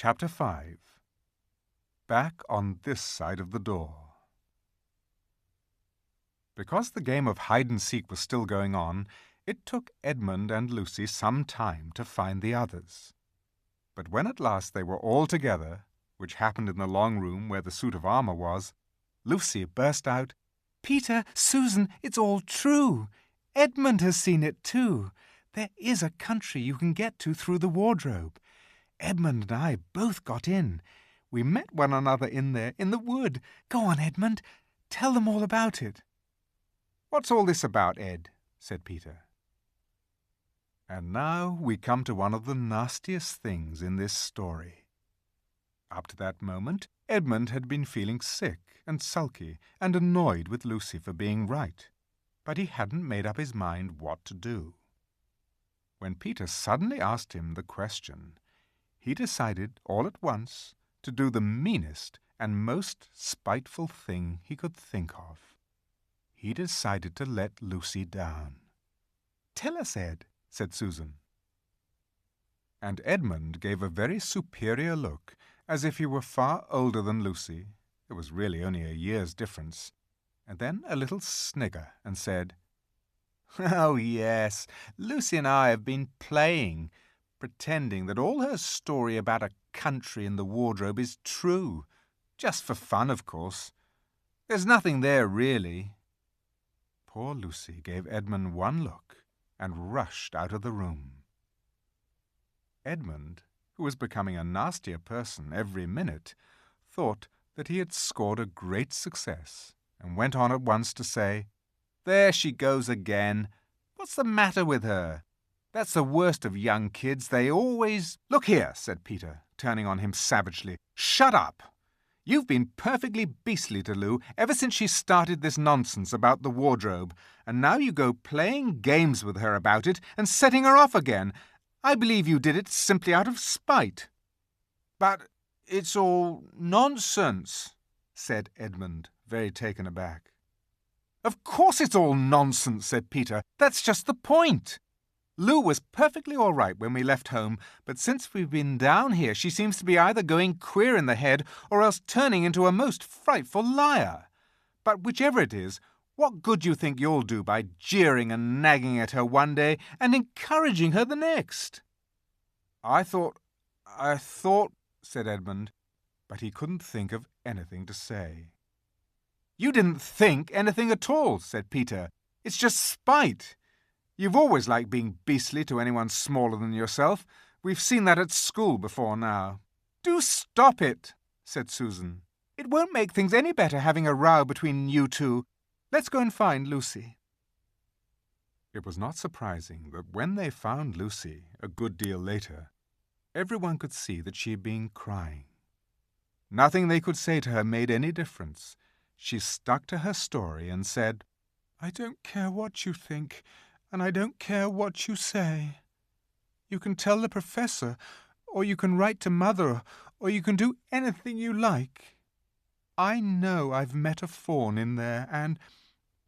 Chapter 5. Back on this side of the door. Because the game of hide-and-seek was still going on, it took Edmund and Lucy some time to find the others. But when at last they were all together, which happened in the long room where the suit of armor was, Lucy burst out, "Peter, Susan, it's all true. Edmund has seen it too. There is a country you can get to through the wardrobe. Edmund and I both got in. We met one another in there, in the wood. Go on, Edmund. Tell them all about it." "What's all this about, Ed?" said Peter. And now we come to one of the nastiest things in this story. Up to that moment, Edmund had been feeling sick and sulky and annoyed with Lucy for being right, but he hadn't made up his mind what to do. When Peter suddenly asked him the question, he decided all at once to do the meanest and most spiteful thing he could think of. He decided to let Lucy down. "Tell us, Ed," said Susan. And Edmund gave a very superior look, as if he were far older than Lucy. There was really only a year's difference. And then a little snigger and said, "Oh, yes, Lucy and I have been playing, pretending that all her story about a country in the wardrobe is true. Just for fun, of course. There's nothing there, really." Poor Lucy gave Edmund one look and rushed out of the room. Edmund, who was becoming a nastier person every minute, thought that he had scored a great success and went on at once to say, "There she goes again. What's the matter with her? That's the worst of young kids. They always—" "Look here," said Peter, turning on him savagely. "Shut up! You've been perfectly beastly to Lou ever since she started this nonsense about the wardrobe, and now you go playing games with her about it and setting her off again. I believe you did it simply out of spite." "But it's all nonsense," said Edmund, very taken aback. "Of course it's all nonsense," said Peter. "That's just the point. Lou was perfectly all right when we left home, but since we've been down here she seems to be either going queer in the head or else turning into a most frightful liar. But whichever it is, what good do you think you'll do by jeering and nagging at her one day and encouraging her the next?" I thought, said Edmund, but he couldn't think of anything to say. "You didn't think anything at all," said Peter. "It's just spite. You've always liked being beastly to anyone smaller than yourself. We've seen that at school before now." "Do stop it," said Susan. "It won't make things any better having a row between you two. Let's go and find Lucy." It was not surprising that when they found Lucy, a good deal later, everyone could see that she had been crying. Nothing they could say to her made any difference. She stuck to her story and said, "I don't care what you think, and I don't care what you say. You can tell the professor, or you can write to Mother, or you can do anything you like. I know I've met a fawn in there, and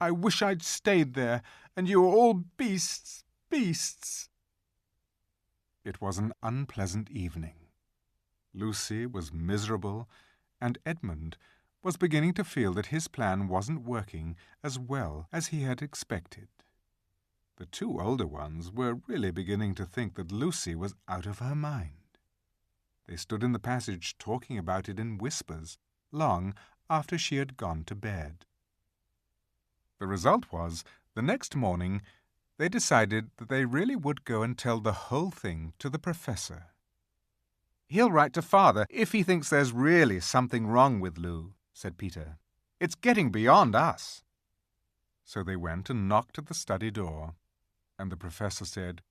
I wish I'd stayed there, and you were all beasts, beasts." It was an unpleasant evening. Lucy was miserable, and Edmund was beginning to feel that his plan wasn't working as well as he had expected. The two older ones were really beginning to think that Lucy was out of her mind. They stood in the passage talking about it in whispers, long after she had gone to bed. The result was, the next morning, they decided that they really would go and tell the whole thing to the professor. "He'll write to Father if he thinks there's really something wrong with Lou," said Peter. "It's getting beyond us." So they went and knocked at the study door, and the professor said,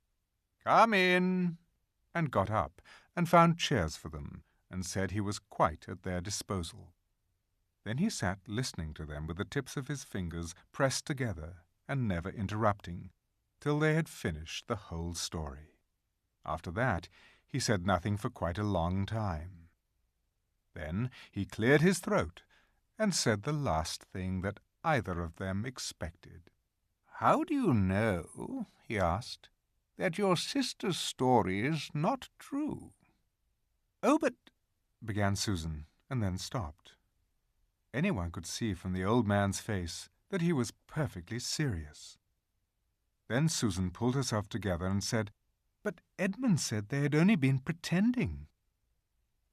"Come in," and got up and found chairs for them, and said he was quite at their disposal. Then he sat listening to them with the tips of his fingers pressed together and never interrupting, till they had finished the whole story. After that, he said nothing for quite a long time. Then he cleared his throat and said the last thing that either of them expected. "How do you know," he asked, "that your sister's story is not true?" "Oh, but—" began Susan, and then stopped. Anyone could see from the old man's face that he was perfectly serious. Then Susan pulled herself together and said, "But Edmund said they had only been pretending."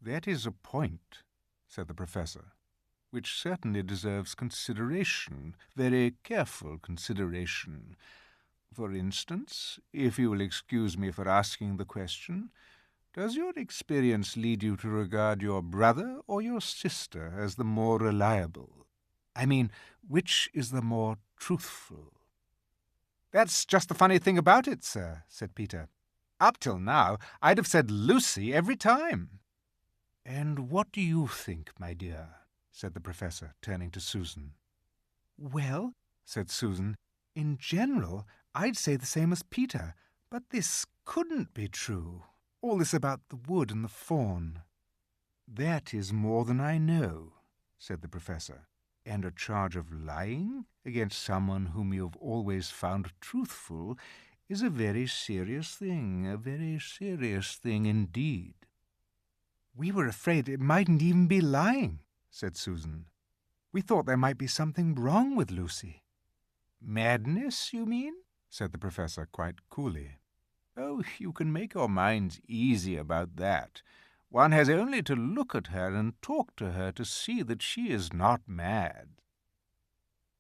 "That is a point," said the professor, "which certainly deserves consideration, very careful consideration. For instance, if you will excuse me for asking the question, does your experience lead you to regard your brother or your sister as the more reliable? I mean, which is the more truthful?" "That's just the funny thing about it, sir," said Peter. "Up till now, I'd have said Lucy every time." "And what do you think, my dear?" said the professor, turning to Susan. "Well," said Susan, "in general, I'd say the same as Peter, but this couldn't be true. All this about the wood and the fawn." "That is more than I know," said the professor. "And a charge of lying against someone whom you have always found truthful is a very serious thing indeed." "We were afraid it mightn't even be lying," said Susan. "We thought there might be something wrong with Lucy." "Madness, you mean?" said the professor quite coolly. "Oh, you can make your minds easy about that. One has only to look at her and talk to her to see that she is not mad."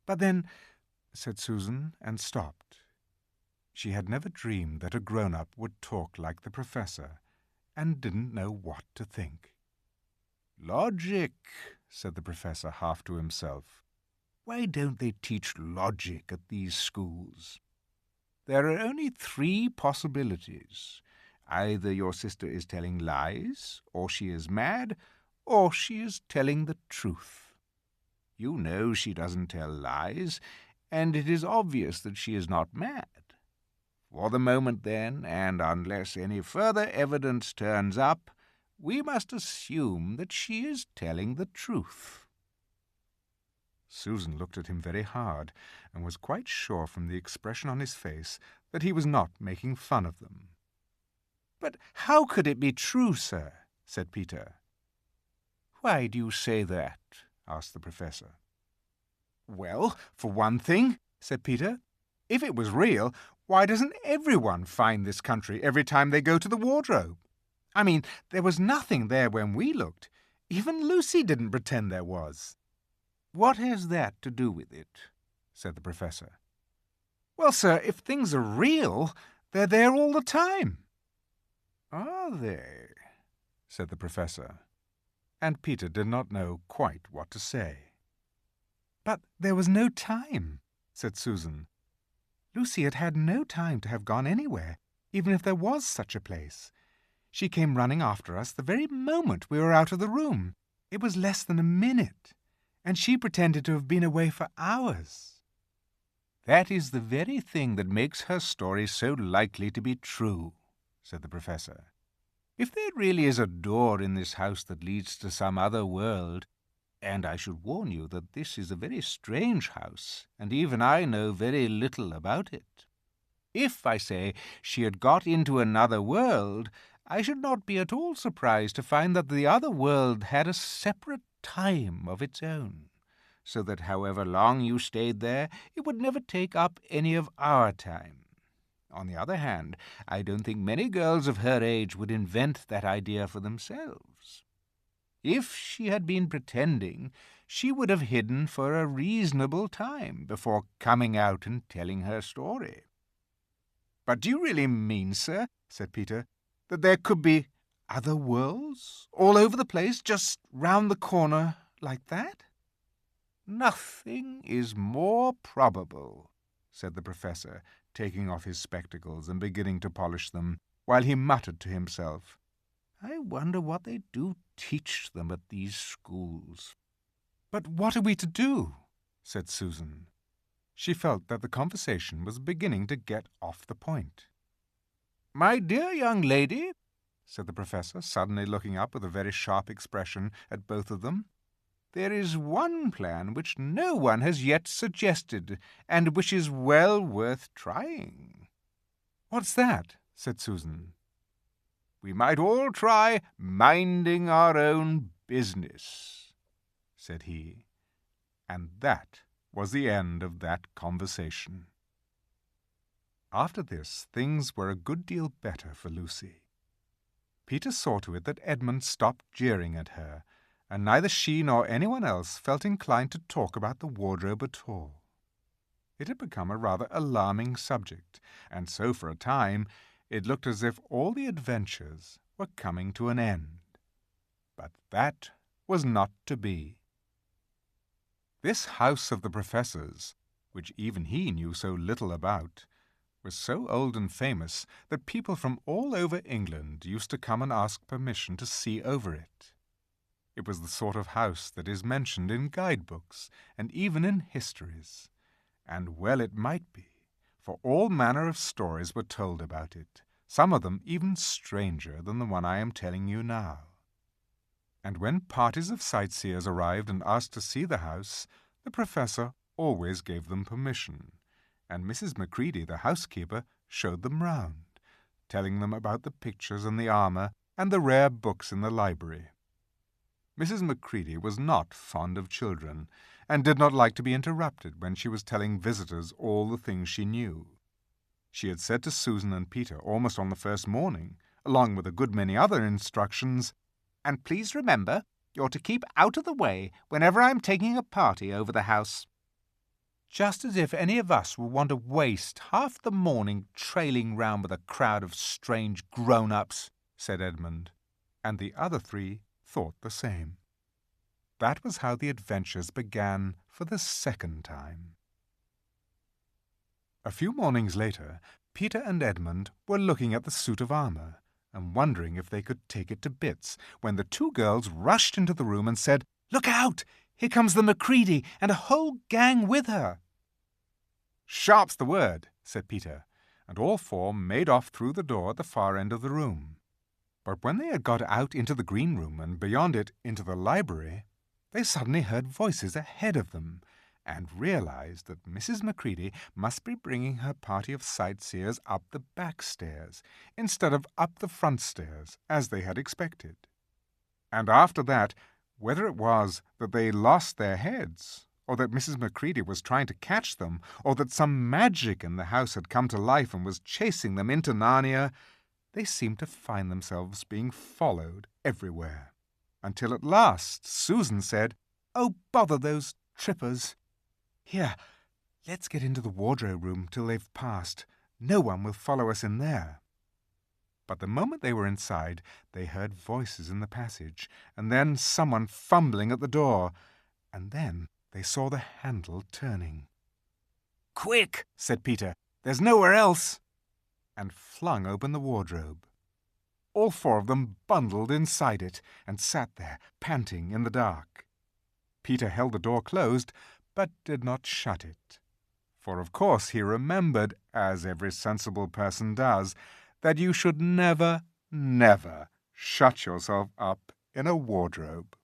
"But then—" said Susan, and stopped. She had never dreamed that a grown-up would talk like the professor, and didn't know what to think. "Logic," said the professor half to himself. "Why don't they teach logic at these schools? There are only 3 possibilities. Either your sister is telling lies, or she is mad, or she is telling the truth. You know she doesn't tell lies, and it is obvious that she is not mad. For the moment, then, and unless any further evidence turns up, we must assume that she is telling the truth." Susan looked at him very hard, and was quite sure from the expression on his face that he was not making fun of them. "But how could it be true, sir?" said Peter. "Why do you say that?" asked the professor. "Well, for one thing," said Peter, "if it was real, why doesn't everyone find this country every time they go to the wardrobe? I mean, there was nothing there when we looked. Even Lucy didn't pretend there was." "What has that to do with it?" said the professor. "Well, sir, if things are real, they're there all the time." "Are they?" said the professor, and Peter did not know quite what to say. "But there was no time," said Susan. "Lucy had had no time to have gone anywhere, even if there was such a place. She came running after us the very moment we were out of the room. It was less than a minute, and she pretended to have been away for hours." "That is the very thing that makes her story so likely to be true," said the professor. "If there really is a door in this house that leads to some other world, and I should warn you that this is a very strange house, and even I know very little about it. If, I say, she had got into another world, I should not be at all surprised to find that the other world had a separate time of its own, so that however long you stayed there, it would never take up any of our time. On the other hand, I don't think many girls of her age would invent that idea for themselves. If she had been pretending, she would have hidden for a reasonable time before coming out and telling her story." "But do you really mean, sir," said Peter, "that there could be other worlds all over the place, just round the corner like that?" "Nothing is more probable," said the professor, taking off his spectacles and beginning to polish them, while he muttered to himself, "I wonder what they do teach them at these schools." "But what are we to do?" said Susan. She felt that the conversation was beginning to get off the point. "My dear young lady," said the professor, suddenly looking up with a very sharp expression at both of them, "there is one plan which no one has yet suggested, and which is well worth trying." "What's that?" said Susan. we might all try minding our own business," said he. And that was the end of that conversation. After this, things were a good deal better for Lucy. Peter saw to it that Edmund stopped jeering at her, and neither she nor anyone else felt inclined to talk about the wardrobe at all. It had become a rather alarming subject, and so for a time it looked as if all the adventures were coming to an end. But that was not to be. This house of the Professor's, which even he knew so little about, was so old and famous that people from all over England used to come and ask permission to see over it. It was the sort of house that is mentioned in guidebooks and even in histories, and well it might be, for all manner of stories were told about it, some of them even stranger than the one I am telling you now. And when parties of sightseers arrived and asked to see the house, the Professor always gave them permission, and Mrs. Macready, the housekeeper, showed them round, telling them about the pictures and the armour and the rare books in the library. Mrs. Macready was not fond of children, and did not like to be interrupted when she was telling visitors all the things she knew. She had said to Susan and Peter almost on the first morning, along with a good many other instructions, "And please remember, you're to keep out of the way whenever I'm taking a party over the house." "Just as if any of us would want to waste half the morning trailing round with a crowd of strange grown-ups," said Edmund, and the other three thought the same. That was how the adventures began for the second time. A few mornings later, Peter and Edmund were looking at the suit of armour and wondering if they could take it to bits, when the two girls rushed into the room and said, "Look out! Here comes the Macready, and a whole gang with her." "Sharp's the word," said Peter, and all four made off through the door at the far end of the room. But when they had got out into the green room and beyond it into the library, they suddenly heard voices ahead of them, and realized that Mrs. Macready must be bringing her party of sightseers up the back stairs, instead of up the front stairs, as they had expected. And after that, whether it was that they lost their heads, or that Mrs. Macready was trying to catch them, or that some magic in the house had come to life and was chasing them into Narnia, they seemed to find themselves being followed everywhere, until at last Susan said, "Oh, bother those trippers. Here, let's get into the wardrobe room till they've passed. No one will follow us in there." But the moment they were inside, they heard voices in the passage, and then someone fumbling at the door, and then they saw the handle turning. "Quick," said Peter, "there's nowhere else," and flung open the wardrobe. All four of them bundled inside it, and sat there, panting in the dark. Peter held the door closed, but did not shut it, for of course he remembered, as every sensible person does, that you should never, never shut yourself up in a wardrobe.